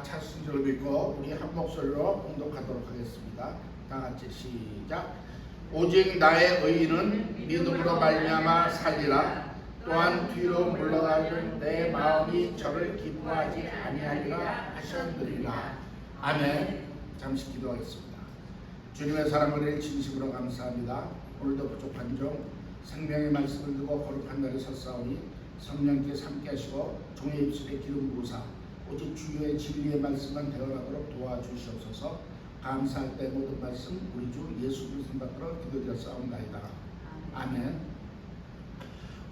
차 순서를 믿고 우리 한 목소리로 공독하도록 하겠습니다. 다 같이 시작. 오직 나의 의인은 믿음으로 말미암아 살리라. 또한 뒤로 물러가는 내 마음이 저를 기뻐하지 아니하리라 하셨느니라. 아멘. 잠시 기도하겠습니다. 주님의 사랑을 진심으로 감사합니다. 오늘도 부족한 종 생명의 말씀을 두고 거룩한 날에 섰사오니 성령께서 함께 하시고 종의 입술에 기름 부으사 오직 주의 진리의 말씀만 대언하도록 도와주시옵소서. 감사할 때 모든 말씀 우리 주 예수 그리스도 받들어 기도드렸사옵나이다. 아멘.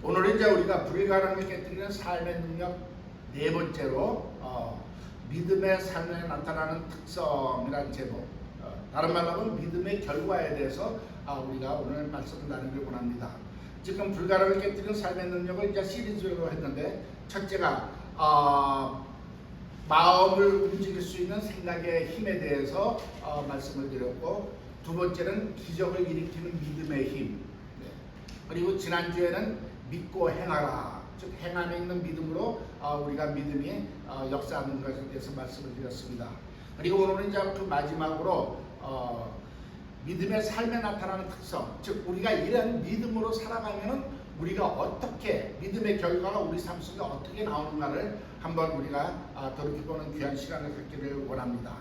오늘 이제 우리가 불가능을 깨뜨리는 삶의 능력 네 번째로 믿음의 삶에 나타나는 특성이라는 제목, 다른 말로 하면 믿음의 결과에 대해서 우리가 오늘 말씀을 나누길 원합니다. 지금 불가능을 깨뜨리는 삶의 능력을 이제 시리즈로 했는데, 첫째가 마음을 움직일 수 있는 생각의 힘에 대해서 말씀을 드렸고, 두 번째는 기적을 일으키는 믿음의 힘, 그리고 지난주에는 믿고 행하라, 즉 행함에 있는 믿음으로 우리가 믿음이 역사하는 것에 대해서 말씀을 드렸습니다. 그리고 오늘은 이제 그 마지막으로 믿음의 삶에 나타나는 특성, 즉 우리가 이런 믿음으로 살아가면은 우리가 어떻게, 믿음의 결과가 우리 삶 속에 어떻게 나오는가를 한번 우리가 돌이켜보는 귀한 시간을 갖기를 원합니다.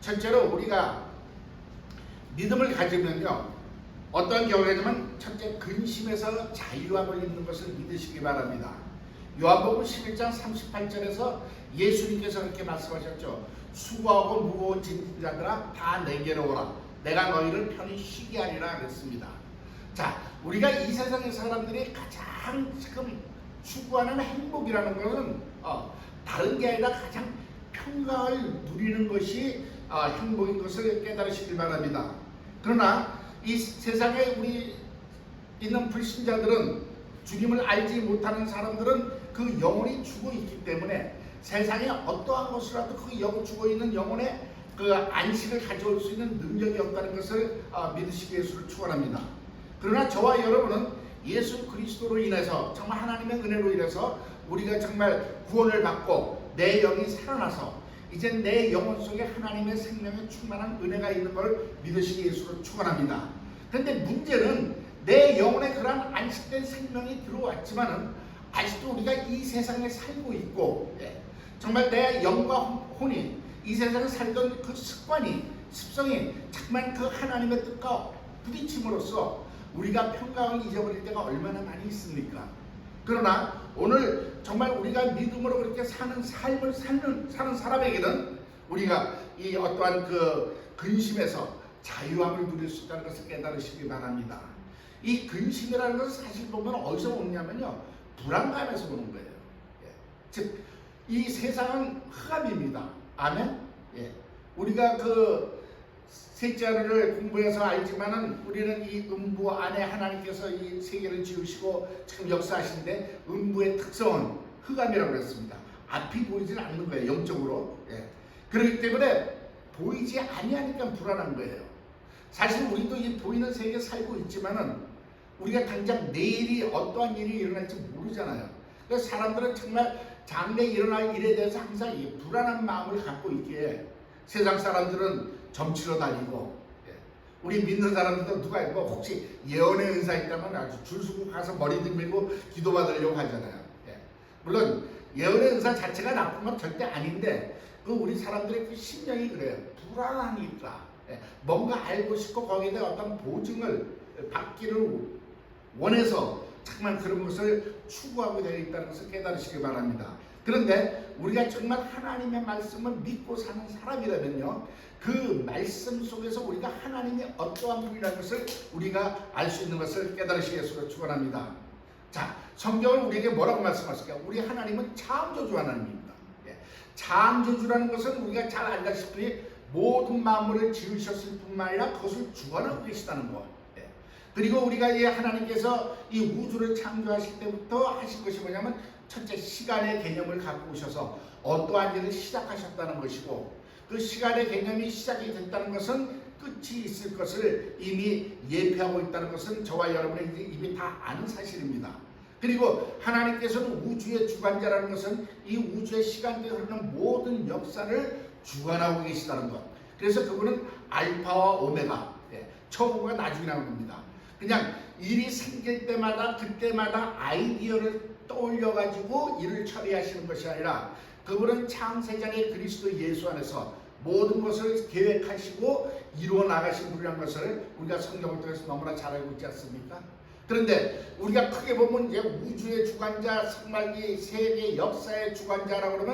첫째로 우리가 믿음을 가지면요, 어떤 경우에는 첫째 근심에서 자유함을 입는 것을 믿으시기 바랍니다. 요한복음 11장 38절에서 예수님께서 그렇게 말씀하셨죠. 수고하고 무거운 짐진 자들아 다 내게로 오라. 내가 너희를 편히 쉬게 하리라 그랬습니다. 자, 우리가 이 세상의 사람들이 가장 지금 추구하는 행복이라는 것은 다른 게 아니라 가장 평강을 누리는 것이 행복인 것을 깨달으시길 바랍니다. 그러나 이 세상에 우리 있는 불신자들은, 주님을 알지 못하는 사람들은 그 영혼이 죽어 있기 때문에 세상에 어떠한 것이라도 그 죽어 있는 영혼의 그 안식을 가져올 수 있는 능력이 없다는 것을 믿으시기 위해서 축원합니다. 그러나 저와 여러분은 예수 그리스도로 인해서, 정말 하나님의 은혜로 인해서 우리가 정말 구원을 받고 내 영이 살아나서 이제 내 영혼 속에 하나님의 생명에 충만한 은혜가 있는 걸 믿으시기 위해서 축원합니다. 그런데 문제는 내 영혼에 그러한 안식된 생명이 들어왔지만은 아직도 우리가 이 세상에 살고 있고, 정말 내 영과 혼이 이 세상에 살던 그 습성이 정말 그 하나님의 뜻과 부딪힘으로써 우리가 평강을 잊어버릴 때가 얼마나 많이 있습니까? 그러나 오늘 정말 우리가 믿음으로 그렇게 사는 삶을 사는 사람에게는 우리가 이 어떠한 그 근심에서 자유함을 누릴 수 있다는 것을 깨달으시기 바랍니다. 이 근심이라는 것은 사실 보면 어디서 오냐면요, 불안감에서 오는 거예요. 즉 이 세상은 흑암입니다. 아멘? 우리가 그 셋째를 공부해서 알지만은 우리는 이 음부 안에 하나님께서 이 세계를 지으시고 지금 역사하시는데, 음부의 특성은 흑암이라고 했습니다. 앞이 보이질 않는 거예요, 영적으로. 그렇기 때문에 보이지 아니하니까 불안한 거예요. 사실 우리도 이 보이는 세계에 살고 있지만은 우리가 당장 내일이 어떠한 일이 일어날지 모르잖아요. 그래서 사람들은 정말 장래에 일어날 일에 대해서 항상 이 불안한 마음을 갖고 있기에 세상 사람들은 점치러 다니고, 우리 믿는 사람들도 누가 있고 혹시 예언의 은사 있다면 아주 줄 서고 가서 머리 들밀고 기도받으려고 하잖아요. 물론 예언의 은사 자체가 나쁜 건 절대 아닌데, 그 우리 사람들의 그 심령이 그래요. 불안하니까 뭔가 알고 싶고 거기에 대한 어떤 보증을 받기를 원해서 정말 그런 것을 추구하고 되어 있다는 것을 깨달으시기 바랍니다. 그런데 우리가 정말 하나님의 말씀을 믿고 사는 사람이라면요, 그 말씀 속에서 우리가 하나님의 어떠한 분이라는 것을 우리가 알 수 있는 것을 깨달으시기 위해서 축원합니다. 자, 성경은 우리에게 뭐라고 말씀하실까요? 우리 하나님은 창조주 하나님입니다. 창조주라는 것은 우리가 잘 알다시피 모든 만물을 지으셨을 뿐만 아니라 그것을 주관하고 계시다는 것. 그리고 우리가 이 하나님께서 이 우주를 창조하실 때부터 하신 것이 뭐냐면, 첫째 시간의 개념을 갖고 오셔서 어떠한 일을 시작하셨다는 것이고, 그 시간의 개념이 시작이 됐다는 것은 끝이 있을 것을 이미 예표하고 있다는 것은 저와 여러분의 이미 다 아는 사실입니다. 그리고 하나님께서는 우주의 주관자라는 것은 이 우주의 시간대에 흐르는 모든 역사를 주관하고 계시다는 것. 그래서 그분은 알파와 오메가, 처음과 나중에 나오는 겁니다. 그냥 일이 생길 때마다 그때마다 아이디어를 떠올려 가지고 일을 처리하시는 것이 아니라 그분은 창세전에 그리스도 예수 안에서 모든 것을 계획하시고 이루어 나가신 분이라는 것을 우리가 성경을 통해서 너무나 잘 알고 있지 않습니까? 그런데 우리가 크게 보면 이제 우주의 주관자, 정말 이 세계 역사의 주관자라고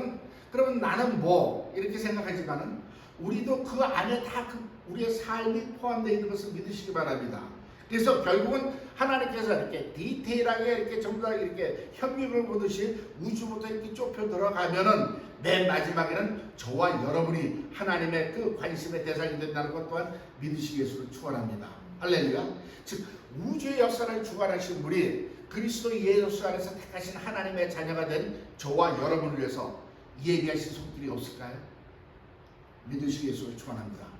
그러면 나는 뭐 이렇게 생각하지만은 우리도 그 안에 다 우리의 삶이 포함되어 있는 것을 믿으시기 바랍니다. 그래서 결국은 하나님께서 이렇게 디테일하게 이렇게 전부 다 이렇게 현미를 보듯이 우주부터 이렇게 좁혀 들어가면은 맨 마지막에는 저와 여러분이 하나님의 그 관심의 대상이 된다는 것 또한 믿으시기를 축원합니다. 할렐루야. 즉 우주의 역사를 주관하신 분이 그리스도 예수 안에서 택하신 하나님의 자녀가 된 저와 여러분을 위해서 예비하신 손길이 없을까요? 믿으시기를 축원합니다.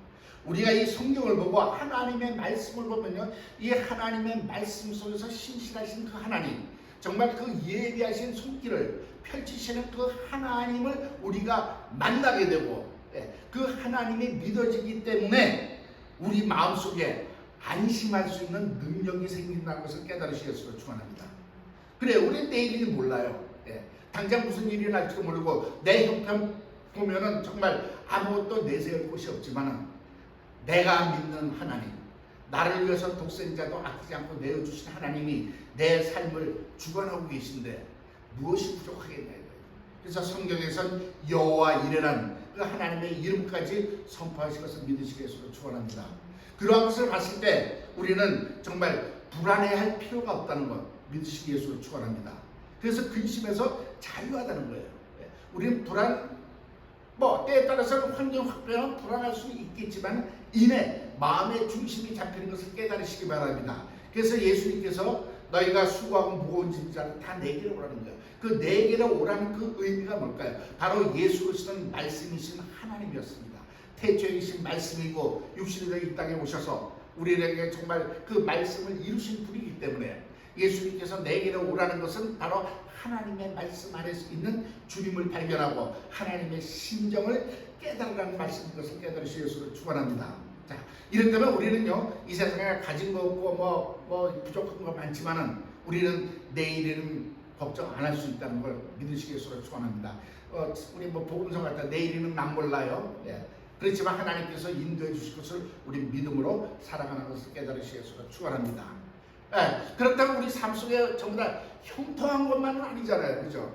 우리가 이 성경을 보고 하나님의 말씀을 보면요, 이 하나님의 말씀 속에서 신실하신 그 하나님, 정말 그 예비하신 손길을 펼치시는 그 하나님을 우리가 만나게 되고, 그 하나님이 믿어지기 때문에 우리 마음속에 안심할 수 있는 능력이 생긴다는 것을 깨달으시겠으로 축원합니다. 그래, 우리는 내일이 몰라요. 당장 무슨 일이 날지도 모르고 내 형편 보면은 정말 아무것도 내세울 곳이 없지만은 내가 믿는 하나님, 나를 위해서 독생자도 아끼지 않고 내어주신 하나님이 내 삶을 주관하고 계신데 무엇이 부족하겠냐. 그래서 성경에선 여호와 이레라는 그 하나님의 이름까지 선포하신 것을 믿으시겠으로 축원합니다. 그러한 것을 봤을 때 우리는 정말 불안해할 필요가 없다는 것 믿으시기에 축원합니다. 그래서 근심에서 자유하다는 거예요. 우리는 때에 따라서는 환경 확변은 불안할 수 있겠지만 이내 마음의 중심이 잡히는 것을 깨달으시기 바랍니다. 그래서 예수님께서 너희가 수고하고 무거운 짐자를 다 내게로 오라는 거예요. 그 내게로 오라는 그 의미가 뭘까요? 바로 예수 그리스도는 말씀이신 하나님이었습니다. 태초이신 말씀이고 육신이 되어 이 땅에 오셔서 우리에게 정말 그 말씀을 이루신 분이기 때문에 예수님께서 내게로 오라는 것은 바로 하나님의 말씀 안에 있는 주님을 발견하고 하나님의 심정을 깨달으라는 말씀인 것을 깨달으시기를 축원합니다. 자, 이렇다면 우리는요, 이 세상에 가진 거 없고 부족한 거 많지만은 우리는 내일에는 걱정 안 할 수 있다는 걸 믿으시기를 축원합니다. 우리 복음서 같다 내일에는 난 몰라요. 그렇지만 하나님께서 인도해 주실 것을 우리 믿음으로 살아가는 것을 깨달으시기를 축원합니다. 그렇다면 우리 삶 속에 전부 다 형통한 것만은 아니잖아요. 그죠?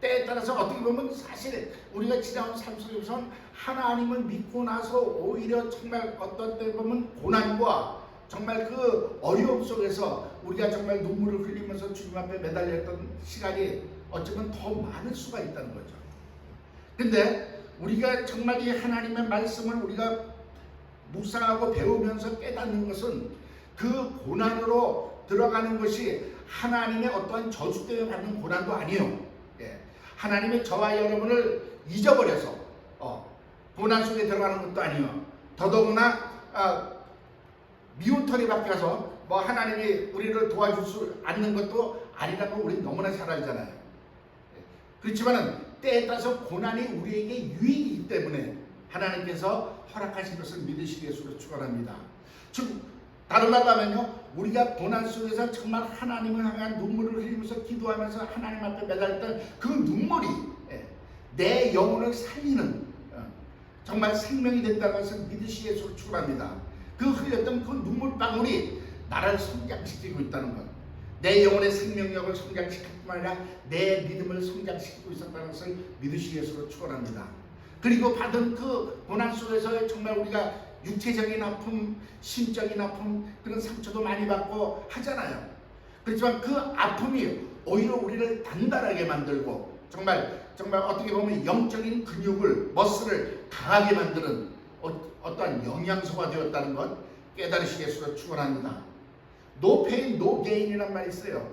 때에 따라서 어떻게 보면 사실 우리가 지나온 삶 속에서 하나님을 믿고 나서 오히려 정말 어떤 때 보면 고난과 정말 그 어려움 속에서 우리가 정말 눈물을 흘리면서 주님 앞에 매달렸던 시간이 어쩌면 더 많을 수가 있다는 거죠. 근데 우리가 정말 이 하나님의 말씀을 우리가 묵상하고 배우면서 깨닫는 것은 그 고난으로 들어가는 것이 하나님의 어떠한 저주 때문에 받는 고난도 아니에요. 하나님의 저와 여러분을 잊어버려서 고난 속에 들어가는 것도 아니에요. 더더구나 미운 털이 바뀌어서 하나님이 우리를 도와줄 수 않는 것도 아니라고 우리는 너무나 잘 알잖아요. 그렇지만은 때에 따라서 고난이 우리에게 유익이기 때문에 하나님께서 허락하신 것을 믿으시기에 축원합니다. 즉 다른 말로 하면요, 우리가 고난 속에서 정말 하나님을 향한 눈물을 흘리면서 기도하면서 하나님 앞에 매달렸던 그 눈물이 내 영혼을 살리는 정말 생명이 된다는 것을 믿으시기에 축원합니다. 그 흘렸던 그 눈물방울이 나를 성장시키고 있다는 것, 내 영혼의 생명력을 성장시킬 뿐만 아니라 내 믿음을 성장시키고 있었다는 것을 믿으시기에 축원합니다. 그리고 받은 그 고난 속에서 정말 우리가 육체적인 아픔, 심적인 아픔, 그런 상처도 많이 받고 하잖아요. 그렇지만 그 아픔이 오히려 우리를 단단하게 만들고 정말 어떻게 보면 영적인 근육을, 머슬을 강하게 만드는 어떠한 영양소가 되었다는 것 깨달으시기에 축원합니다. No pain, no gain이란 말이 있어요.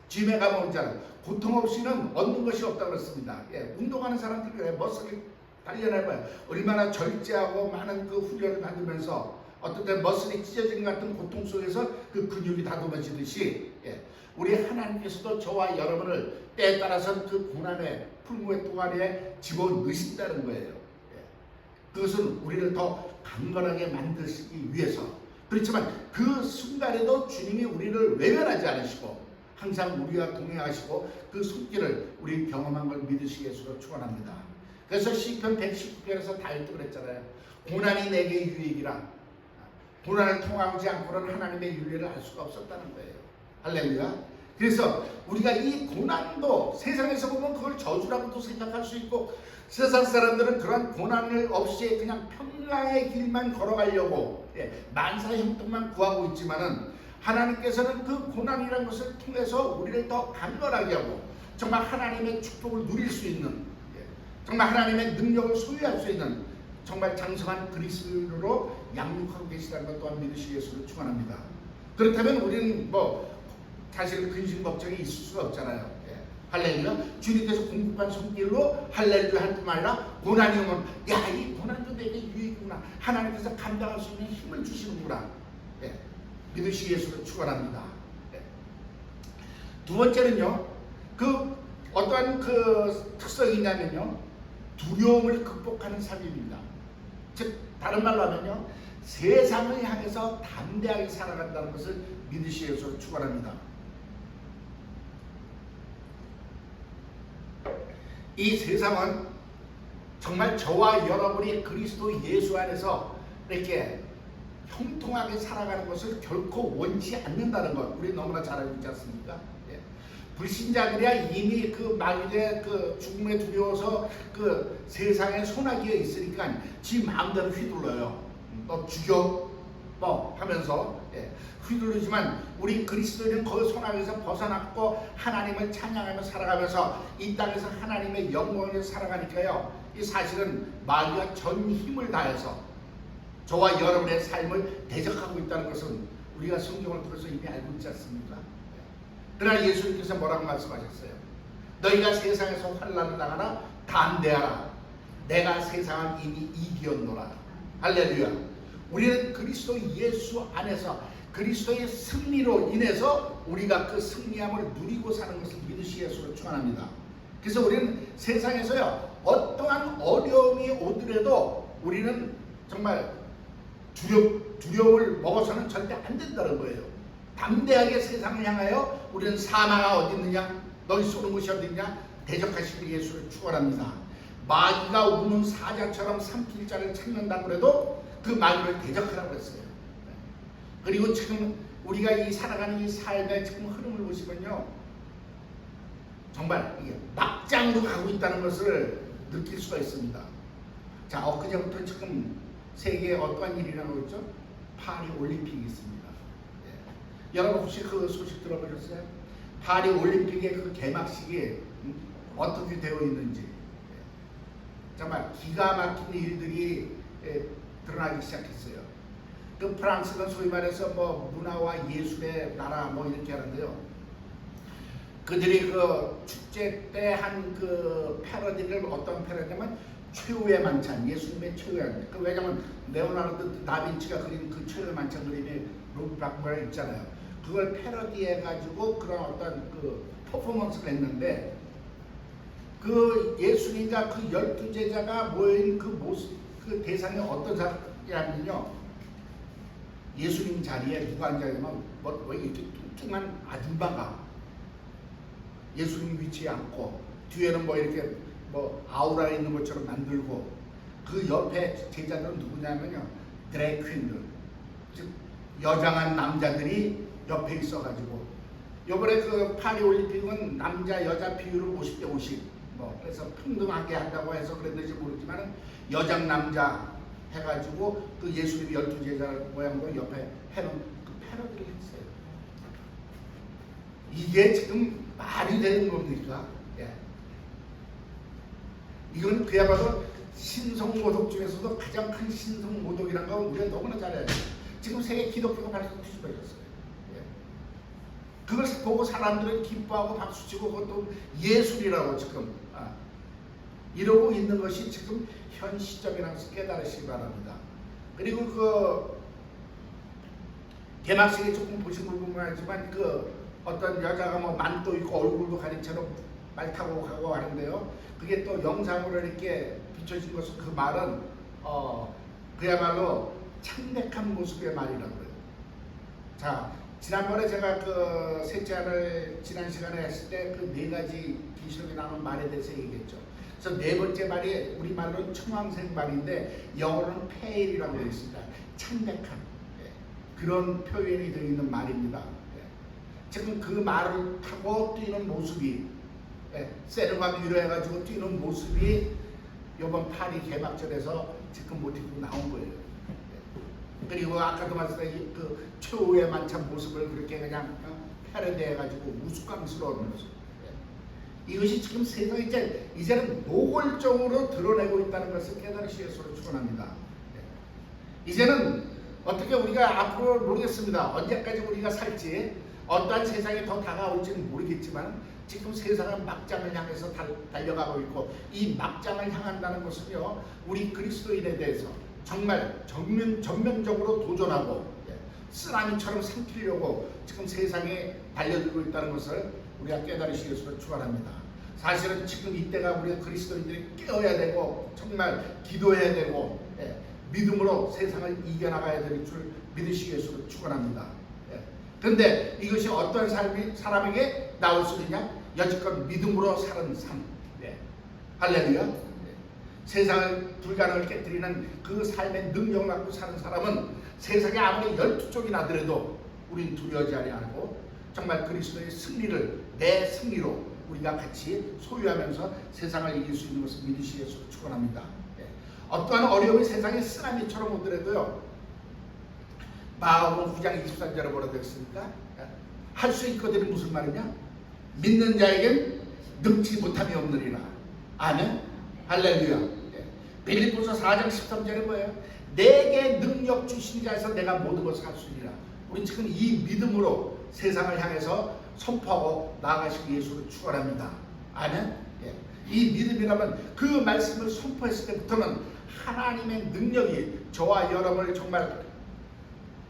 짐에 가면 오잖아요. 고통 없이는 얻는 것이 없다고 그랬습니다. 운동하는 사람들이 왜 머슬이 단련해봐요. 얼마나 절제하고 많은 그 훈련을 받으면서 어떤 때 머슬이 찢어진 것 같은 고통 속에서 그 근육이 다듬어지듯이 우리 하나님께서도 저와 여러분을 때에 따라서 그 고난의 풀무의 동아리에 집어넣으신다는 거예요. 그것은 우리를 더 강건하게 만드시기 위해서. 그렇지만 그 순간에도 주님이 우리를 외면하지 않으시고 항상 우리와 동행하시고 그 손길을 우리 경험한 걸 믿으시기 위해서 축원합니다. 그래서 시편 119편에서 다윗도 그랬잖아요. 고난이 내게 유익이라. 고난을 통하지 않고는 하나님의 윤리를 알 수가 없었다는 거예요. 할렐루야. 그래서 우리가 이 고난도 세상에서 보면 그걸 저주라고도 생각할 수 있고, 세상 사람들은 그런 고난을 없이 그냥 평강의 길만 걸어가려고 만사형통만 구하고 있지만은, 하나님께서는 그 고난이라는 것을 통해서 우리를 더 강건하게 하고 정말 하나님의 축복을 누릴 수 있는, 정말 하나님의 능력을 소유할 수 있는 정말 장성한 그리스도로 양육하고 계시다는 것 또한 믿으시기 위해서 축원합니다. 그렇다면 우리는 사실 근심 걱정이 있을 수가 없잖아요. 할렐루야. 주님께서 공급한 손길로 할렐루야 할 뿐만 아니라 고난이 오면 이 고난도 내게 유익이구나, 하나님께서 감당할 수 있는 힘을 주시는구나, 믿으시기 위해서 축원합니다. 두 번째는요, 그 어떠한 그 특성이 있냐면요, 두려움을 극복하는 삶입니다. 즉 다른 말로 하면요, 세상을 향해서 담대하게 살아간다는 것을 믿으시기 위해서 축원합니다. 이 세상은 정말 저와 여러분이 그리스도 예수 안에서 이렇게 형통하게 살아가는 것을 결코 원치 않는다는 것, 우리 너무나 잘 알고 있지 않습니까? 불신자들이야 이미 그 마귀의 그 죽음에 두려워서 그 세상에 소나기에 있으니까 지 마음대로 휘둘러요. 너 죽여 하면서 휘두르지만, 우리 그리스도인은 그 소나기에서 벗어났고 하나님을 찬양하며 살아가면서 이 땅에서 하나님의 영광을 살아가니까요, 이 사실은 마귀가 전 힘을 다해서 저와 여러분의 삶을 대적하고 있다는 것은 우리가 성경을 통해서 이미 알고 있지 않습니까? 그러나 예수님께서 뭐라고 말씀하셨어요? 너희가 세상에서 환난을 당하나 담대하라, 내가 세상을 이미 이기었노라. 할렐루야. 우리는 그리스도 예수 안에서 그리스도의 승리로 인해서 우리가 그 승리함을 누리고 사는 것을 믿으시기 위해서 축원합니다. 그래서 우리는 세상에서요, 어떠한 어려움이 오더라도 우리는 정말 두려움을 먹어서는 절대 안 된다는 거예요. 담대하게 세상을 향하여 우리는 사망아 어디 있느냐, 너희 쏘는 곳이 어디 있냐 대적하시는 예수를 축원합니다. 마귀가 우는 사자처럼 삼킬 자를 찾는다고 해도 그 마귀를 대적하라고 했어요. 그리고 지금 우리가 이 살아가는 이 삶의 지금 흐름을 보시면요, 정말 이게 막장으로 가고 있다는 것을 느낄 수가 있습니다. 자, 엊그제부터 지금 세계에 어떠한 일이 일어나고 있죠? 파리 올림픽이 있습니다. 여러분 혹시 그 소식 들어보셨어요? 파리 올림픽의 그 개막식이 어떻게 되어 있는지, 정말 기가 막힌 일들이 드러나기 시작했어요. 그 프랑스는 소위 말해서 문화와 예술의 나라 이렇게 하는데요, 그들이 그 축제 때 한 그 패러디를 어떤 패러디냐면 최후의 만찬, 예수님의 최후의 만찬. 왜냐면 레오나르도 다빈치가 그린 그 최후의 만찬 그림이 루브르 있잖아요. 그걸 패러디해가지고 그런 어떤 그 퍼포먼스를 했는데, 그 예수님과 그 12제자가 모인 그 모습, 그 대상이 어떤 사람이냐면요, 예수님 자리에 누가 앉아있냐면 왜 이렇게 뚱뚱한 아줌마가 예수님 위치에 앉고, 뒤에는 이렇게 아우라 있는 것처럼 만들고, 그 옆에 제자들은 누구냐면요, 드래퀸들, 즉 여장한 남자들이 옆에 있어가지고, 요번에 그 파리 올림픽은 남자 여자 비율을 50대 50 그래서 평등하게 한다고 해서 그랬는지 모르지만 여장 남자 해가지고 그 예수님 12제자 모양으로 옆에 해놓은 그 패러디를 했어요. 이게 지금 말이 되는 겁니까? 이건 그야말로 신성모독 중에서도 가장 큰 신성모독이라는 거 우리가 너무나 잘 알아요. 지금 세계 기독교가 발전 뒤집어졌어요. 그걸 보고 사람들은 기뻐하고 박수치고 그것도 예술이라고 지금 이러고 있는 것이 지금 현 시점이라는 것을 깨달으시기 바랍니다. 그리고 그 개막식에 조금 보신 부분은 알지만 그 어떤 여자가 뭐 만도 있고 얼굴도 가린 채로 말 타고 가고 하는데요. 그게 또 영상으로 이렇게 비춰진 것은 그 말은 그야말로 창백한 모습의 말이라고 그래요. 자, 지난번에 제가 그 셋째 아들 지난 시간에 했을 때 그 네 가지 계시록에 나오는 말에 대해서 얘기했죠. 그래서 네 번째 말이 우리말로는 청황색 말인데 영어로는 페일이라고 되어 있습니다. 창백한 그런 표현이 되어 있는 말입니다. 지금 그 말을 타고 뛰는 모습이 세르가 위로해가지고 뛰는 모습이 이번 파리 개막전에서 지금 모티브로 나온 거예요. 그리고 아까도 말씀드린 그 최후의 만찬 모습을 그렇게 그냥 패러디해가지고 우스꽝스러운 모습. 이것이 지금 세상에 이제는 노골적으로 드러내고 있다는 것을 깨달으시기 위해서 축원합니다. 이제는 어떻게 우리가 앞으로 모르겠습니다. 언제까지 우리가 살지 어떠한 세상이 더 다가올지는 모르겠지만 지금 세상은 막장을 향해서 달려가고 있고 이 막장을 향한다는 것은요 우리 그리스도인에 대해서 정말 전면적으로 도전하고 쓰나미처럼 삼키려고 지금 세상에 달려들고 있다는 것을 우리가 깨달으시기 위해서 축원합니다. 사실은 지금 이때가 우리 그리스도인들이 깨어야 되고 정말 기도해야 되고 믿음으로 세상을 이겨나가야 될 줄 믿으시기 위해서 축원합니다. 그런데 이것이 어떤 사람에게 나올 수 있냐? 여지껏 믿음으로 사는 삶. 할렐루야. 세상을 불가능을 깨뜨리는 그 삶의 능력을 갖고 사는 사람은 세상에 아무리 12쪽이 나더라도 우린 두려워하지 아니하고 정말 그리스도의 승리를 내 승리로 우리가 같이 소유하면서 세상을 이길 수 있는 것을 믿으시기 위해서 축원합니다. 어떠한 어려움이 세상에 쓰나미처럼 오더라도요 마음은 9장 23절에 뭐라 되어 있습니까? 할 수 있거든요. 무슨 말이냐? 믿는 자에겐 능치 못함이 없느니라. 아멘. 할렐루야. 빌립보서 4장 13절에 뭐예요? 내게 능력 주신 자에서 내가 모든 것을 할 수 있느니라. 우리 지금 이 믿음으로 세상을 향해서 선포하고 나아가시기 예수를 축원합니다. 아멘. 이 믿음이라면 그 말씀을 선포했을 때부터는 하나님의 능력이 저와 여러분을 정말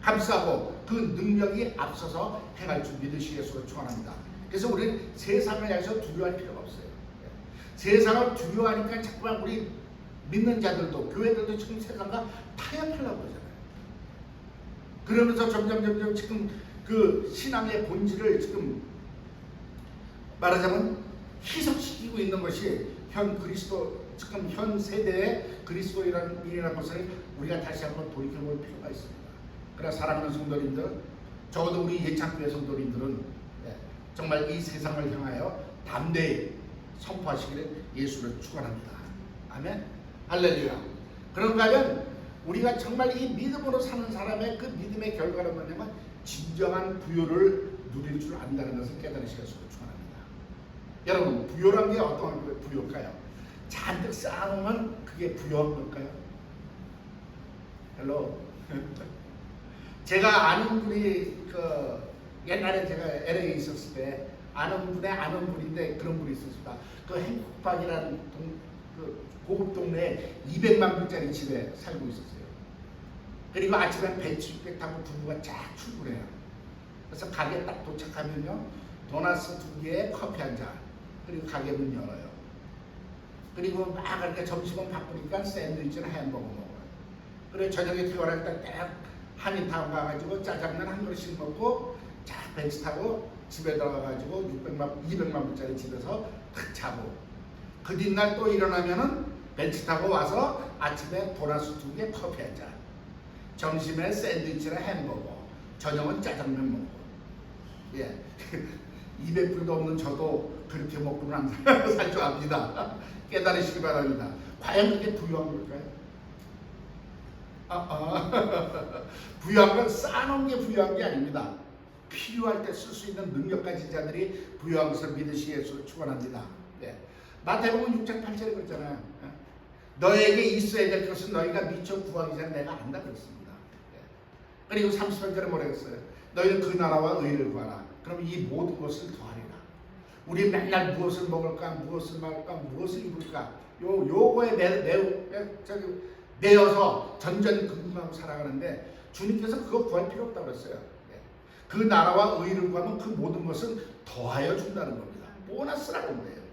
감싸고 그 능력이 앞서서 행할 줄 믿으시기 위해서 축원합니다. 그래서 우리는 세상을 향해서 두려워할 필요가 없어요. 세상을 두려워하니까 자꾸만 우리 믿는 자들도 교회들도 지금 세상과 타협하려고 그러잖아요. 그러면서 점점 지금 그 신앙의 본질을 지금 말하자면 희석시키고 있는 것이 지금 현 세대의 그리스도인이라는 것을 우리가 다시 한번 돌이켜볼 필요가 있습니다. 그러나 사랑하는 성도님들, 적어도 우리 예창교회 성도님들은 정말 이 세상을 향하여 담대히 선포하시기를 예수를 축원합니다. 아멘. 할렐루야. 그런가 하면 우리가 정말 이 믿음으로 사는 사람의 그 믿음의 결과는 뭐냐면 진정한 부요를 누릴 줄 안다는 것을 깨달으시기를 축원합니다. 여러분, 부요란 게 어떤 부요일까요? 잔뜩 쌓아놓으면 그게 부요한 걸까요? 헬로. 제가 아는 분이 옛날에 제가 LA에 있었을 때 아는 분인데 그런 분이 있었습니다. 그 행복박이라는 그 고급 동네에 200만 불짜리 집에 살고 있었어요. 그리고 아침에 벤츠백 타고 부부가 쫙 출근해요. 그래서 가게 딱 도착하면요 도나스 2개에 커피 한 잔, 그리고 가게 문 열어요. 그리고 막 이렇게 점심은 바쁘니까 샌드위치나 햄버거 먹어요. 그리고 저녁에 퇴근할 때 딱 한인타운 가가지고 짜장면 한 그릇씩 먹고 자 벤츠 타고 집에 들어가가지고 200만 불짜리 집에서 탁 자고, 그 뒷날 또 일어나면은 벤츠 타고 와서 아침에 도나스 2개 커피 한 잔, 점심에 샌드위치나 햄버거, 저녁은 짜장면 먹고. 200불도 없는 저도 그렇게 먹고는 살 줄 압니다. 깨달으시기 바랍니다. 과연 그게 부유한 걸까요? 부유한 건 쌓아놓은 게 부유한 게 아닙니다. 필요할 때 쓸 수 있는 능력 가진 자들이 부유한 것을 믿으시기 위해서 축원합니다. 마태복음 6장 8절에 그랬잖아요. 너에게 있어야 될 것은 너희가 미처 구하기 전에 내가 안다 그랬습니다. 그리고 30절에 뭐라 했어요? 너희는 그 나라와 의를 구하라. 그럼 이 모든 것을 더하리라. 우리 맨날 무엇을 먹을까, 무엇을 말까, 무엇을 입을까, 요거에 매여서 전전긍긍하고 살아가는데 주님께서 그거 구할 필요 없다고 그랬어요. 그 나라와 의를 구하면 그 모든 것은 더하여 준다는 겁니다. 보너스라는 거예요.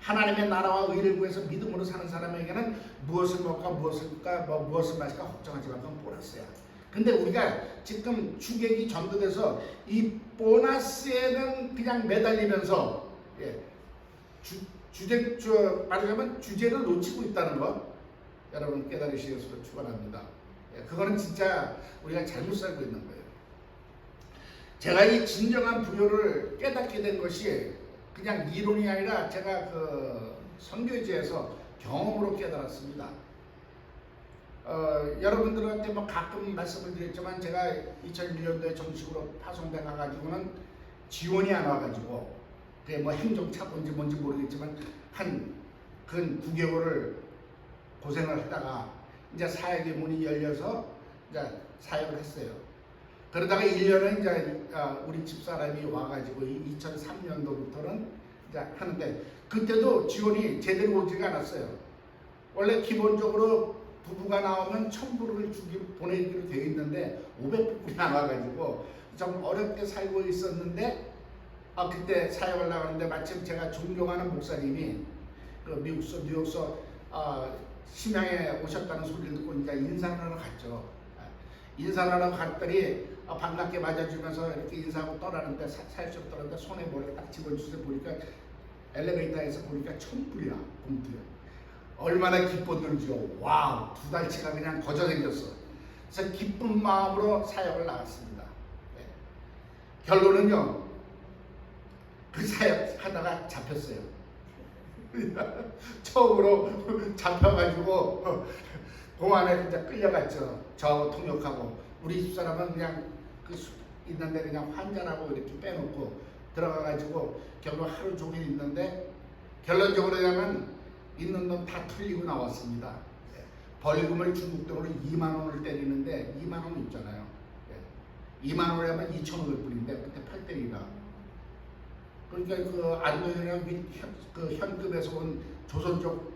하나님의 나라와 의를 구해서 믿음으로 사는 사람에게는 무엇을 먹을까 무엇을 마실까 걱정하지 말고 그건 보너스야. 근데 우리가 지금 주객이 전도돼서 이 보너스에는 그냥 매달리면서 말하자면 주제를 놓치고 있다는 것 여러분 깨달으시기를 축원합니다. 그거는 진짜 우리가 잘못 살고 있는 거예요. 제가 이 진정한 부요를 깨닫게 된 것이 그냥 이론이 아니라 제가 그 선교지에서 경험으로 깨달았습니다. 여러분들한테 뭐 가끔 말씀을 드렸지만 제가 2001년도에 정식으로 파송돼 가가지고는 지원이 안 와가지고 그게 뭐 행정차고인지 뭔지 모르겠지만 한 근 9개월을 고생을 하다가 이제 사역의 문이 열려서 이제 사역을 했어요. 그러다가 1년은 이제 우리 집사람이 와가지고 2003년도부터는 이제 하는데 그때도 지원이 제대로 오지가 않았어요. 원래 기본적으로 부부가 나오면 1,000불을 보내기로 되어 있는데 500불이 안 와가지고 좀 어렵게 살고 있었는데 그때 사역을 나가는데 마침 제가 존경하는 목사님이 그 미국서 뉴욕서 심양에 오셨다는 소리를 듣고 이제 인사를 하러 갔죠. 인사를 하러 갔더니 반갑게 맞아주면서 이렇게 인사하고 떠나는데 사역처럼 떠나는데 손에 뭐를 딱 집어주세요. 보니까 엘리베이터에서 보니까 1,000불이야 봉투에. 얼마나 기뻤는지요. 와우, 2달치가 그냥 거저생겼어. 그래서 기쁜 마음으로 사역을 나갔습니다. 네. 결론은요, 그 사역 하다가 잡혔어요. 처음으로 잡혀가지고 공안에 이제 끌려갔죠. 저 통역하고 우리 집사람은 그냥 있는데 그냥 환자라고 이렇게 빼놓고 들어가가지고 결국 하루 종일 있는데 결론적으로 하면 있는 돈 다 틀리고 나왔습니다. 벌금을 중국 돈으로 2만 원을 때리는데 2만 원 있잖아요. 2만 원에 하면 2,500불인데 그때 8대리라. 그러니까 그 안노현이랑 그 현급에서 온 조선족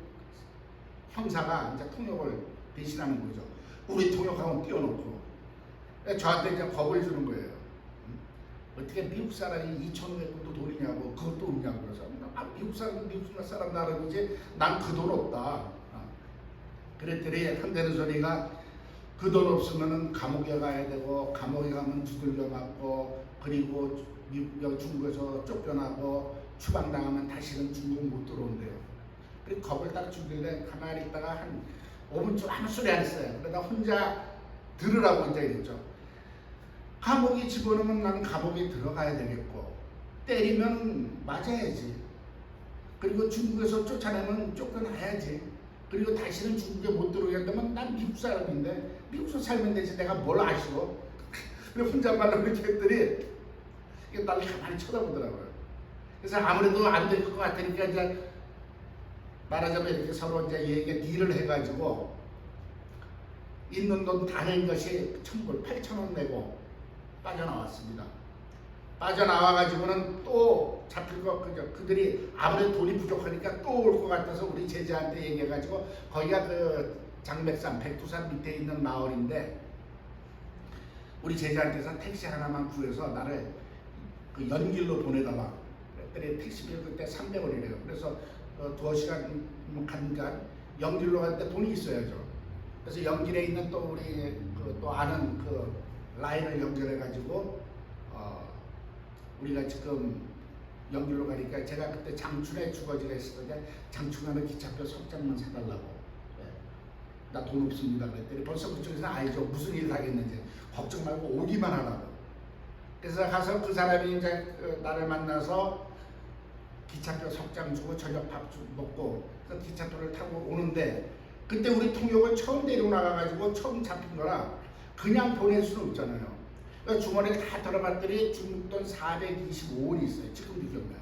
형사가 이제 통역을 대신하는 거죠. 우리 통역하고 띄워놓고 저한테 이제 겁을 주는 거예요. 어떻게 미국 사람이 2,500불도 돈이냐고 그것도 없냐고 그래서 미국 사람 나라든지 난 그 돈 없다. 그랬더니 한다는 소리가 그 돈 없으면은 감옥에 가야 되고 감옥에 가면 두들겨 맞고 그리고 중국에서 쫓겨나고 추방당하면 다시는 중국 못 들어온대요. 그리고 겁을 딱 주길래 가만히 있다가 한 5분쯤 아무 소리 안 했어요. 그러다 혼자 들으라고 이제 이랬죠. 감옥에 집어넣으면 나는 감옥에 들어가야 되겠고 때리면 맞아야지. 그리고 중국에서 쫓아내면 쫓겨나야지. 그리고 다시는 중국에 못 들어오게 한다면 난 미국 사람인데 미국에서 살면 되지 내가 뭘 아시고. 그래서 혼잣말로 그렇게 했더니 이게 나를 가만히 쳐다보더라고요. 그래서 아무래도 안 될 것 같으니까 이제 말하자면 이렇게 서로 이제 얘기 딜을 해가지고 있는 돈 다 낸 것이 1,000불 8,000원 내고 빠져나왔습니다. 빠져나와가지고는 또 잡힐 것 그들이 아무래도 돈이 부족하니까 또 올 것 같아서 우리 제자한테 얘기해가지고 거기가 그 장백산 백두산 밑에 있는 마을인데 우리 제자한테서 택시 하나만 구해서 나를 그 연길로 보내달라. 그랬더니 택시비 그때 300원이래요. 그래서 2시간 간간 연길로 갈 때 돈이 있어야죠. 그래서 연길에 있는 또 우리 또 아는 그 라인을 연결해가지고 우리가 지금 연길로 가니까 제가 그때 장춘에 주거지가 있었는데 장춘하는 기차표 석장만 사달라고. 나 돈 없습니다. 그랬더니 벌써 그쪽에서 알죠. 무슨 일 하겠는지 걱정 말고 오기만 하라고. 그래서 가서 그 사람이 이제 나를 만나서 기차표 석장 주고 저녁 밥 먹고 그래서 기차표를 타고 오는데 그때 우리 통역을 처음 데리고 나가가지고 처음 잡힌 거라 그냥 보낼 수는 없잖아요. 그래서 주머니에 다 들어봤더니 중국돈 425원이 있어요. 지금도 기억나요.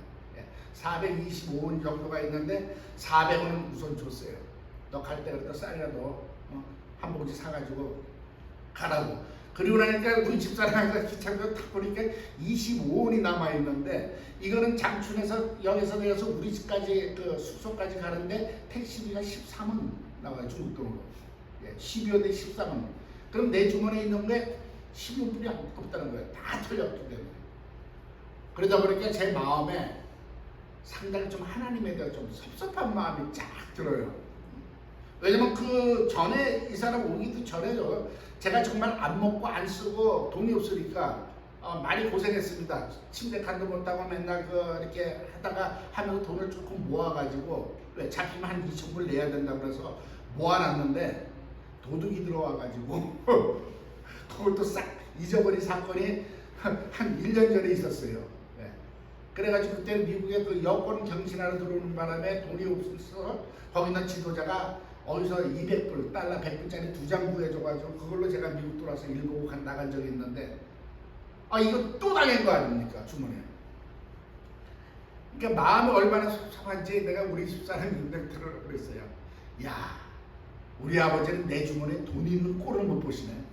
425원 정도가 있는데 400원은 우선 줬어요. 너 갈 때 그랬다 쌀이라도 한 봉지 사가지고 가라고. 그리고 나니까 우리 집사람이가 기차표 딱 보니까 25원이 남아있는데 이거는 장춘에서 여기서 내려서 우리 집까지 그 숙소까지 가는데 택시비가 13원 나와요. 중국 돈으로. 12원에 13원. 그럼 내 주머니에 있는 게 심은 뿌리 없다는 거예요. 다 털렸기 때문에. 그러다 보니까 제 마음에 상당히 좀 하나님에 대한 좀 섭섭한 마음이 쫙 들어요. 왜냐면 그 전에 이 사람 오기도 전에요. 제가 정말 안 먹고 안 쓰고 돈이 없으니까 많이 고생했습니다. 침대 간도 못하고 맨날 이렇게 하다가 하면서 돈을 조금 모아가지고 왜 잡히면 한 2,000불 내야 된다 그래서 모아놨는데 도둑이 들어와가지고 그것도 싹 잊어버린 사건이 한 1년 전에 있었어요. 네. 그래가지고 그때 미국에 그 여권 경신하러 들어오는 바람에 돈이 없어서 거기 있는 지도자가 어디서 200불, 달러 100불짜리 2장 구해줘가지고 그걸로 제가 미국 돌아서 일보고 나간 적이 있는데 이거 또 당한 거 아닙니까? 주머니에. 그러니까 마음이 얼마나 섭섭한지 내가 우리 집사람인데 그랬어요. 야, 우리 아버지는 내 주머니에 돈이 있는 꼴을 못 보시네.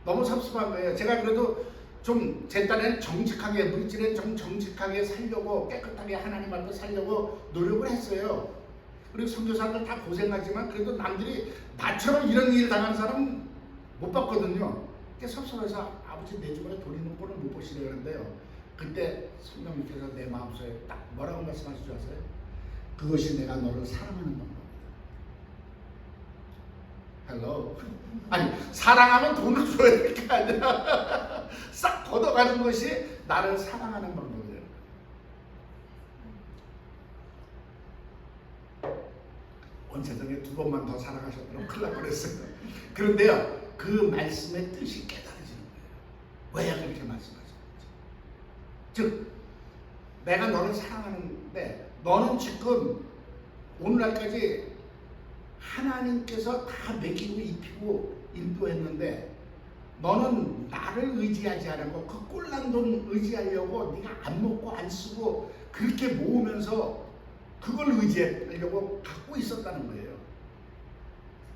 너무 섭섭한 거예요. 제가 그래도 좀 제 딴에는 정직하게, 물질에 좀 정직하게 살려고, 깨끗하게 하나님 앞에 살려고 노력을 했어요. 그리고 선교사들 다 고생하지만 그래도 남들이 나처럼 이런 일 당하는 사람 못 봤거든요. 섭섭해서 아버지 내 주머니에 돈 있는 꼴을 못 보시려 그러는데요. 그때 성령님께서 내 마음속에 딱 뭐라고 말씀하실 줄 아세요? 그것이 내가 너를 사랑하는 방법이다. 헬로. 아니, 사랑하면 돈을 줘야 될 게 아니라 싹 걷어가는 것이 나를 사랑하는 방법이다. 온 세상에 2번만 더 사랑하셨더라면 큰일 날 뻔했어요. 그런데요, 그 말씀의 뜻이 깨달아지는 거예요. 왜 그렇게 말씀하셨는지. 즉, 내가 너를 사랑하는데 너는 지금 오늘날까지 하나님께서 다 먹이고 입히고 인도했는데 너는 나를 의지하지 않고 그 꼴난 돈 의지하려고 네가 안 먹고 안 쓰고 그렇게 모으면서 그걸 의지하려고 갖고 있었다는 거예요.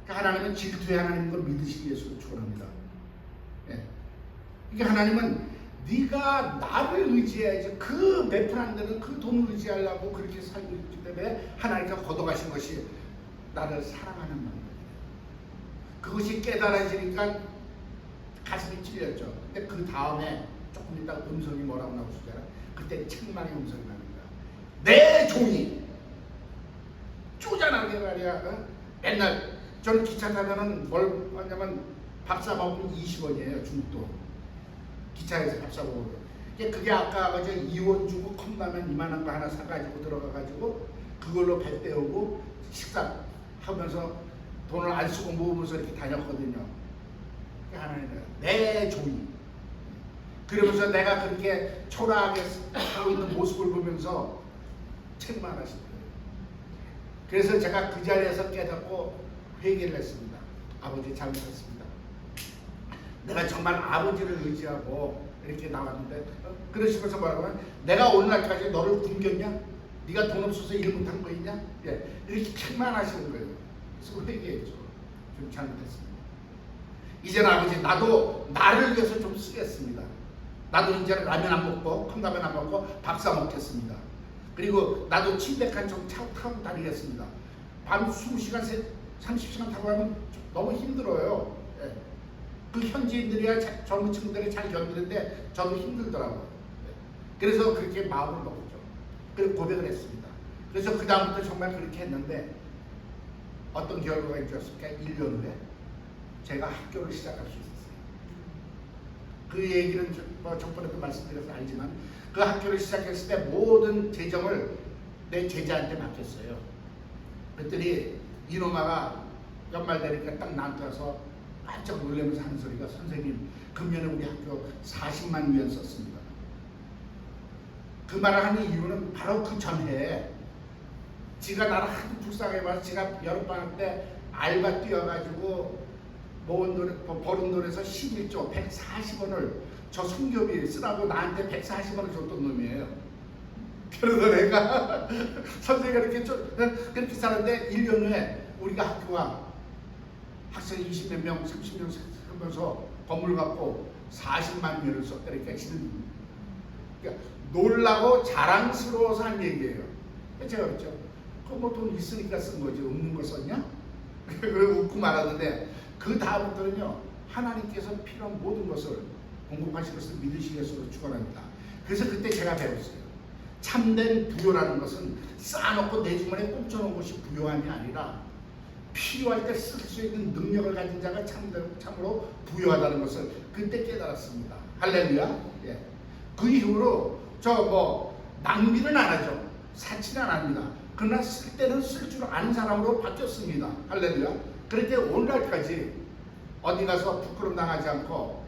그러니까 하나님은 질투의 하나님인 걸 믿으시기 위해서 축원합니다. 예. 그러니까 하나님은 네가 나를 의지해야지 그 몇 푼 안 되는 그 돈을 의지하려고 그렇게 살고 있기 때문에 하나님께서 걷어가신 것이 나를 사랑하는 마음이에요. 그것이 깨달아지니까 가슴이 찔렸죠. 근데 그 다음에 조금 있다가 음성이 뭐라고 나오시잖아요. 그때 책망의 음성이 나옵니다. 내 종이 쪼잔하게 말이야. 맨날 저는 기차 타면은 뭘 하냐면 밥 사 먹으면 20원이에요. 중국도 기차에서 밥 사 먹으면. 그게 아까 어제 2원 주고 컵라면 이만한 거 하나 사가지고 들어가가지고 그걸로 배 때우고 식사 하면서 돈을 안 쓰고 모으면서 이렇게 다녔거든요. 하나님은 내 종이. 그러면서 내가 그렇게 초라하게 하고 있는 모습을 보면서 책망하신 거예요. 그래서 제가 그 자리에서 깨닫고 회개를 했습니다. 아버지 잘못했습니다. 내가 정말 아버지를 의지하고 이렇게 나왔는데 그러시면서 뭐라고 하면 내가 오늘날까지 너를 굶겼냐? 네가 돈 없어서 일 못한 거 있냐? 예, 이렇게 책망하시는 거예요. 그래서 회개했죠. 좀 잘못했습니다. 이제는 아버지 나도 나를 위해서 좀 쓰겠습니다. 나도 이제는 라면 안 먹고 컵라면 안 먹고 밥 사 먹겠습니다. 그리고 나도 침대칸 좀 타고 다니겠습니다. 밤 20시간, 30시간 타고 가면 너무 힘들어요. 예. 그 현지인들이야 젊은 친구들이 잘 견디는데 저도 힘들더라고요. 예. 그래서 그렇게 마음을 먹었죠. 그리고 고백을 했습니다. 그래서 그 다음부터 정말 그렇게 했는데 어떤 결과가 있었을까? 1년 후에 제가 학교를 시작할 수 있었어요. 그 얘기는 저번에도 말씀드려서 알지만 그 학교를 시작했을 때 모든 재정을 내 제자한테 맡겼어요. 그랬더니 이놈아가 연말 되니까 딱 나한테 와서 깜짝 놀라면서 하는 소리가 선생님 금년에 우리 학교 40만 위안 썼습니다. 그 말을 하는 이유는 바로 그 전에 지가 나를 하도 불쌍해 봐서 지가 여름방학 때 알바 뛰어가지고 모은 돈, 버는 돈에서 11조 140원을 저 성교비 쓰라고 나한테 140원을 줬던 놈이에요. 그래서 내가 선생님이 그렇게 사는데 1년 후에 우리가 학교가 학생 20몇 명, 30명 하면서 건물 갖고 40만元을 썼다니까 지금 그러니까 놀라고 자랑스러워서 한 얘기예요. 제가 그랬죠. 그거 뭐 돈 있으니까 쓴 거지 없는 거 썼냐? 그리고 웃고 말하는데 그 다음부터는요 하나님께서 필요한 모든 것을 공급하실 것을 믿으시겠으로 축원합니다. 그래서 그때 제가 배웠어요. 참된 부요라는 것은 쌓아놓고 내 주머니에 꽂혀놓은 것이 부요함이 아니라 필요할 때 쓸 수 있는 능력을 가진 자가 참으로 부요하다는 것을 그때 깨달았습니다. 할렐루야. 예. 그 이후로 낭비는 안 하죠. 사치는 안 합니다. 그러나 쓸 때는 쓸 줄 아는 사람으로 바뀌었습니다. 할렐루야. 그렇게 오늘날까지 어디 가서 부끄럼 당하지 않고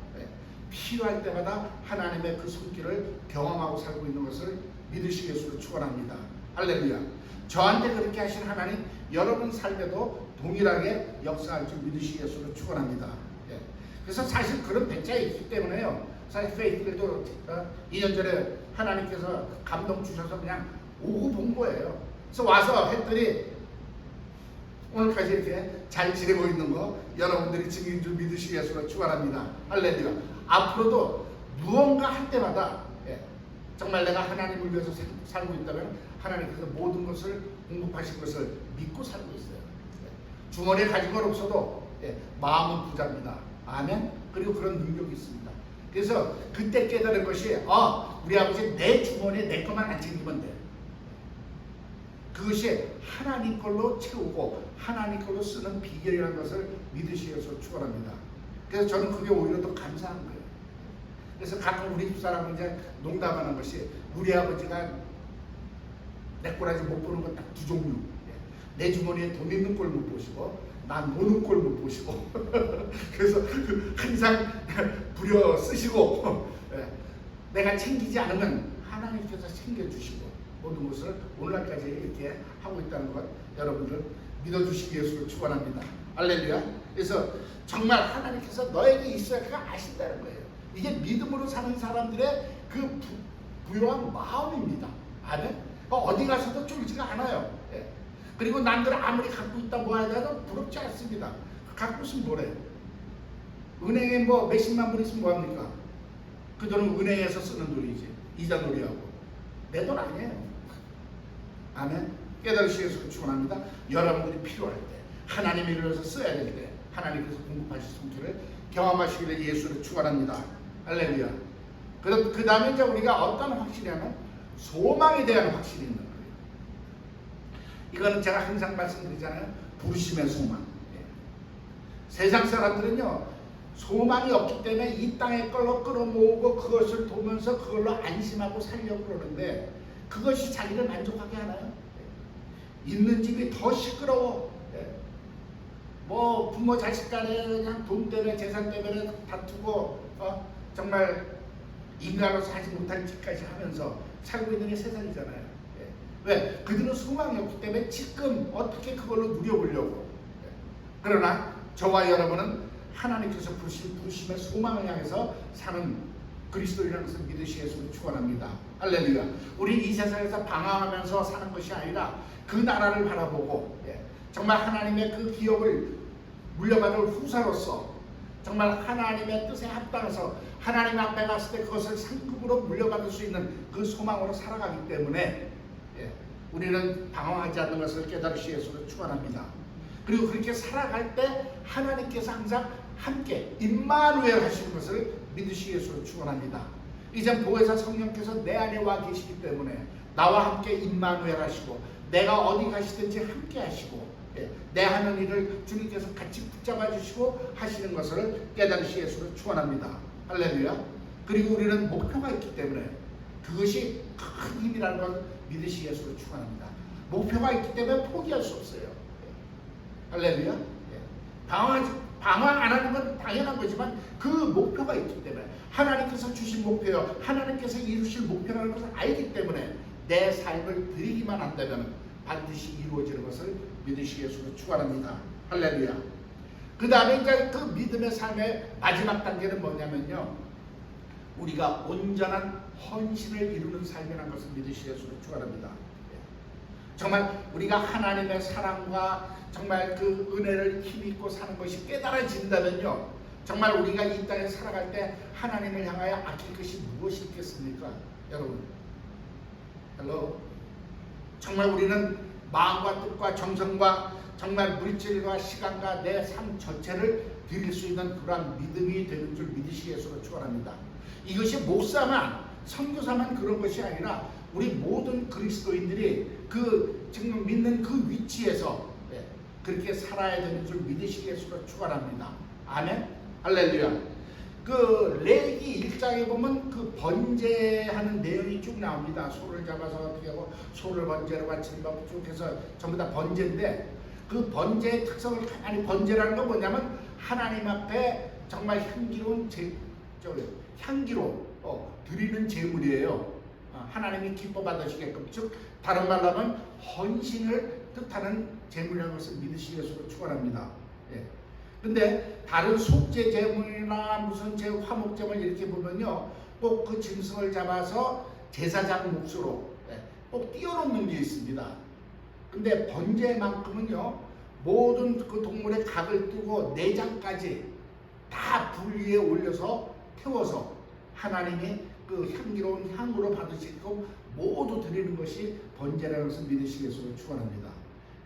필요할 때마다 하나님의 그 손길을 경험하고 살고 있는 것을 믿으시겠으로 축원합니다. 할렐루야. 저한테 그렇게 하신 하나님 여러분 삶에도 동일하게 역사할 줄 믿으시겠으로 축원합니다. 예. 그래서 사실 그런 배짱이 있기 때문에요. 사실 페이스도 2년 전에 하나님께서 감동 주셔서 그냥 오고 본 거예요. 그래서 와서 했더니 오늘까지 이렇게 잘 지내고 있는 거 여러분들이 증인 줄 믿으시겠으로 축원합니다. 할렐루야. 앞으로도 무언가 할 때마다 정말 내가 하나님을 위해서 살고 있다면 하나님께서 모든 것을 공급하실 것을 믿고 살고 있어요. 주머니에 가진 건 없어도 마음은 부자입니다. 아멘. 그리고 그런 능력이 있습니다. 그래서 그때 깨달은 것이 우리 아버지 내 주머니에 내 것만 안 챙기면 돼. 그것이 하나님 걸로 채우고 하나님 걸로 쓰는 비결이라는 것을 믿으시어서 축원합니다. 그래서 저는 그게 오히려 더 감사한 거예요. 그래서 가끔 우리 집사람은 이제 농담하는 것이 우리 아버지가 내 꼬라지 못 보는 건 딱 두 종류. 내 주머니에 돈 있는 걸 못 보시고 난 노는 걸 못 보시고 그래서 항상 부려 쓰시고 내가 챙기지 않으면 하나님께서 챙겨주시고 모든 것을 오늘날까지 이렇게 하고 있다는 것 여러분들 믿어주시기 위해서 축원합니다. 할렐루야. 그래서 정말 하나님께서 너에게 있어야 그가 아신다는 거예요. 이게 믿음으로 사는 사람들의 그 부요한 마음입니다. 아멘. 어디 가서도 쫄지가 않아요. 그리고 남들 아무리 갖고 있다 뭐 하다가 부럽지 않습니다. 갖고 있으면 뭐래? 은행에 몇십만 불 있으면 뭐합니까? 그 돈은 은행에서 쓰는 돈이지. 이자 놀이하고. 내 돈 아니에요. 아멘. 깨달으시겠으로 축원합니다. 여러분들이 필요할 때 하나님의 일을 위해서 써야 될 때 하나님께서 공급하실 손길을 경험하시기를 예수를 축원합니다. 할렐루야. 그 다음에 이제 우리가 어떤 확신이냐면 소망에 대한 확신이 있는 거예요. 이거는 제가 항상 말씀드리잖아요. 부르심의 소망. 세상 사람들은요 소망이 없기 때문에 이 땅의 걸로 끌어모으고 그것을 보면서 그걸로 안심하고 살려고 그러는데 그것이 자기를 만족하게 하나요? 있는 집이 더 시끄러워. 부모 자식 간에 그냥 돈 때문에 재산 때문에 다투고 정말 인간으로서 하지 못할 짓까지 하면서 살고 있는 게 세상이잖아요. 왜? 그들은 소망이 없기 때문에 지금 어떻게 그걸로 누려보려고. 그러나 저와 여러분은 하나님께서 부르심의 소망을 향해서 사는 그리스도인이라는 것을 믿으시겠으면 축원합니다. 할렐루야. 우리 이 세상에서 방황하면서 사는 것이 아니라 그 나라를 바라보고 정말 하나님의 그 기업을 물려받을 후사로서 정말 하나님의 뜻에 합당해서 하나님 앞에 갔을 때 그것을 상급으로 물려받을 수 있는 그 소망으로 살아가기 때문에 우리는 방황하지 않는 것을 깨달으시겠으로 축원합니다. 그리고 그렇게 살아갈 때 하나님께서 항상 함께 임마누엘 하시는 것을 믿으시겠으로 축원합니다. 이제 보혜사 성령께서 내 안에 와 계시기 때문에 나와 함께 임마누엘 하시고 내가 어디 가시든지 함께 하시고 내 하는 일을 주님께서 같이 붙잡아 주시고 하시는 것을 깨달으시겠으로 축원합니다. 할렐루야. 그리고 우리는 목표가 있기 때문에 그것이 큰 힘이라는 걸 믿으시겠으로 축원합니다. 목표가 있기 때문에 포기할 수 없어요. 할렐루야. 방황 안 하는 건 당연한 거지만 그 목표가 있기 때문에 하나님께서 주신 목표요 하나님께서 이루실 목표라는 것을 알기 때문에 내 삶을 드리기만 한다면 반드시 이루어지는 것을 믿으시겠으로 축원합니다. 할렐루야. 그 다음에 이제 그 믿음의 삶의 마지막 단계는 뭐냐면요 우리가 온전한 헌신을 이루는 삶이라는 것을 믿으시겠으로 축원합니다. 정말 우리가 하나님의 사랑과 정말 그 은혜를 힘입고 사는 것이 깨달아진다면요 정말 우리가 이 땅에 살아갈 때 하나님을 향하여 아낄 것이 무엇이 있겠습니까? 여러분 헬로 정말 우리는 마음과 뜻과 정성과 정말 물질과 시간과 내 삶 전체를 드릴 수 있는 그러한 믿음이 되는 줄 믿으시기 위해서 축원합니다. 이것이 목사만 선교사만 그런 것이 아니라 우리 모든 그리스도인들이 그 지금 믿는 그 위치에서 그렇게 살아야 되는 줄 믿으시기 위해서 축원합니다. 아멘. 할렐루야. 그 레위기 1장에 보면 그 번제하는 내용이 쭉 나옵니다. 소를 잡아서 어떻게 하고 소를 번제로 바치는 법 쭉 해서 전부 다 번제인데, 그 번제의 특성을 가만히, 번제라는 건 뭐냐면 하나님 앞에 정말 향기로운 향기로 드리는 제물이에요. 하나님이 기뻐 받으시게끔, 즉 다른 말로 하면 헌신을 뜻하는 제물이라는 것을 믿으시기 위해서 축원합니다. 근데 다른 속죄 제물이나 무슨 화목 제물 이렇게 보면요, 꼭 그 짐승을 잡아서 제사장 몫으로 꼭 띄워놓는 게 있습니다. 근데 번제만큼은요, 모든 그 동물의 각을 뜨고 내장까지 다 불 위에 올려서 태워서 하나님이 그 향기로운 향으로 받으시고 모두 드리는 것이 번제라는 것을 믿으시기 위해서 축원합니다.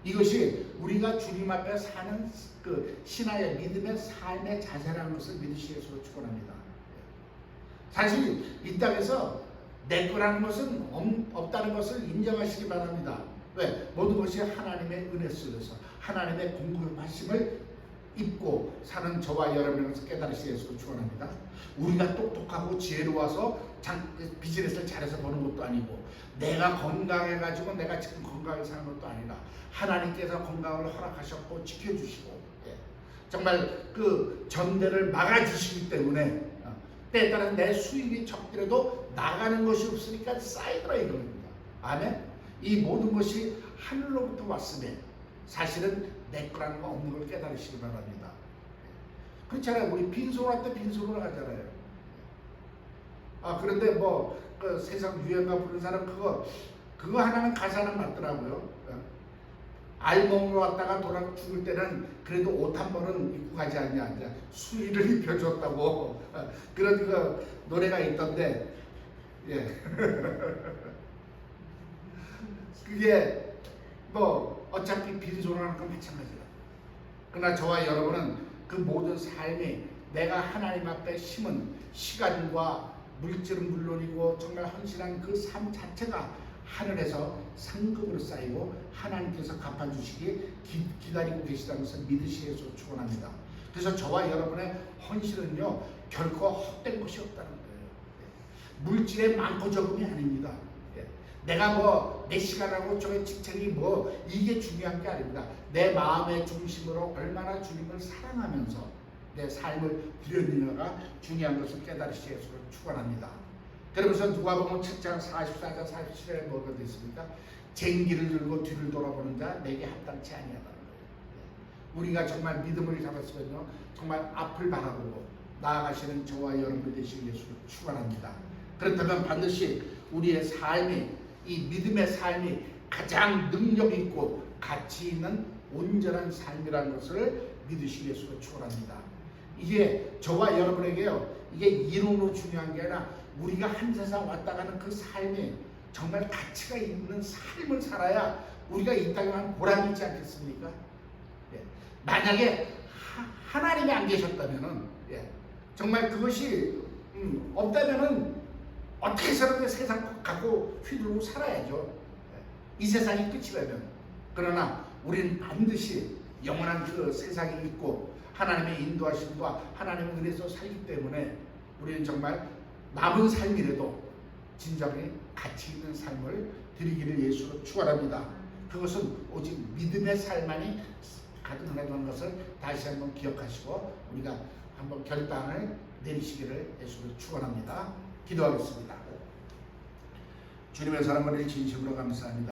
이것이 우리가 주님 앞에 사는 그 신앙의 믿음의 삶의 자세라는 것을 믿으시기 위해서 축원합니다. 사실 이 땅에서 내 거라는 것은 없다는 것을 인정하시기 바랍니다. 왜? 모든 것이 하나님의 은혜 속에서 하나님의 공급하심을 입고 사는 저와 여러분의 것을 깨달으시기 위해서 축원합니다. 우리가 똑똑하고 지혜로워서 비즈니스를 잘해서 버는 것도 아니고, 내가 건강해가지고 내가 지금 건강하게 사는 것도 아니라 하나님께서 건강을 허락하셨고 지켜주시고 정말 그 전대를 막아주시기 때문에 때에 따라 내 수입이 적더라도 나가는 것이 없으니까 쌓이더라 이겁니다. 아멘. 이 모든 것이 하늘로부터 왔으면 사실은 내 거라는 거 없는 걸 깨달으시기 바랍니다. 그렇잖아요. 우리 빈손으로 할 때 빈손으로 하잖아요. 그런데 뭐 그 세상 유행가 부르는 사람 그거 하나는 가사는 맞더라고요. 알몸으로 왔다가 돌아 죽을 때는 그래도 옷 한 번은 입고 가지 않냐, 수의를 입혀줬다고 그런 그 노래가 있던데, 그게 뭐 어차피 빈손으로 하는 건 마찬가지다. 그러나 저와 여러분은 그 모든 삶이 내가 하나님 앞에 심은 시간과 물질은 물론이고 정말 헌신한 그 삶 자체가 하늘에서 상급으로 쌓이고 하나님께서 갚아주시기 기다리고 계시다는 것을 믿으시기 위해서 축원합니다. 그래서 저와 여러분의 헌신은요, 결코 헛된 것이 없다는 거예요. 물질의 많고 적음이 아닙니다. 내가 뭐 내 시간하고 저의 직책이 뭐 이게 중요한 게 아닙니다. 내 마음의 중심으로 얼마나 주님을 사랑하면서 내 삶을 드렸느냐가 중요한 것을 깨달으시기 위해서 축원합니다. 그러면서 누가복음 7장 44절 47절에 뭐가 되어 있습니까? 쟁기를 들고 뒤를 돌아보는 자 내게 합당치 아니하다는 거예요. 우리가 정말 믿음을 잡았으면요, 정말 앞을 바라보고 나아가시는 저와 여러분 되시기 위해서 축원합니다. 그렇다면 반드시 우리의 삶이, 이 믿음의 삶이 가장 능력 있고 가치 있는 온전한 삶이라는 것을 믿으시기 위해서 축원합니다. 이게 저와 여러분에게요, 이게 이론으로 중요한 게 아니라 우리가 한 세상 왔다 가는 그 삶이 정말 가치가 있는 삶을 살아야 우리가 이 땅에 한 보람이 있지 않겠습니까? 만약에 하나님이 안 계셨다면은, 정말 그것이 없다면은 어떻게 해서든 세상 갖고 휘두르고 살아야죠. 이 세상이 끝이라면. 그러나 우리는 반드시 영원한 그 세상이 있고 하나님의 인도하심과 하나님의 은혜에서 살기 때문에 우리는 정말 남은 삶이라도 진정히 가치 있는 삶을 드리기를 예수로 축원합니다. 그것은 오직 믿음의 삶만이 가능하다는 것을 다시 한번 기억하시고 우리가 한번 결단을 내리시기를 예수로 축원합니다. 기도하겠습니다. 주님의 사랑을 진심으로 감사합니다.